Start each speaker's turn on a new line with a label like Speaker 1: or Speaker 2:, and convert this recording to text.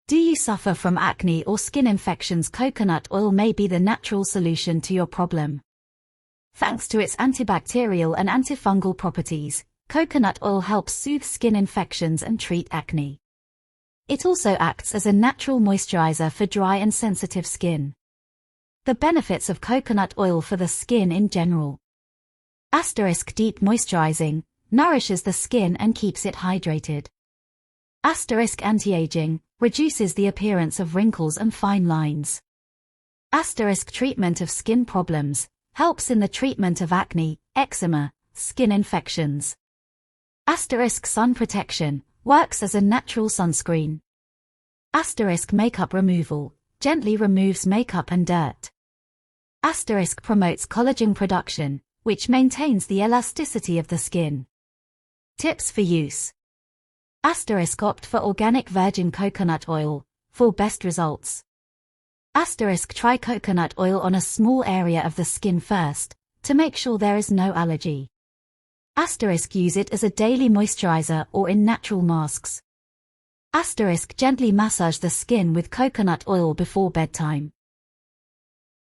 Speaker 1: Do you suffer from acne or skin infections? Coconut oil may be the natural solution to your problem. Thanks to its antibacterial and antifungal properties, coconut oil helps soothe skin infections and treat acne. It also acts as a natural moisturizer for dry and sensitive skin. The benefits of coconut oil for the skin in general. Deep moisturizing, nourishes the skin and keeps it hydrated. Anti-aging, reduces the appearance of wrinkles and fine lines. Treatment of skin problems, helps in the treatment of acne, eczema, skin infections. Sun protection, works as a natural sunscreen. Makeup removal, gently removes makeup and dirt. Promotes collagen production, which maintains the elasticity of the skin. Tips for use. Opt for organic virgin coconut oil, for best results. Try coconut oil on a small area of the skin first, to make sure there is no allergy. Use it as a daily moisturizer or in natural masks. Gently massage the skin with coconut oil before bedtime.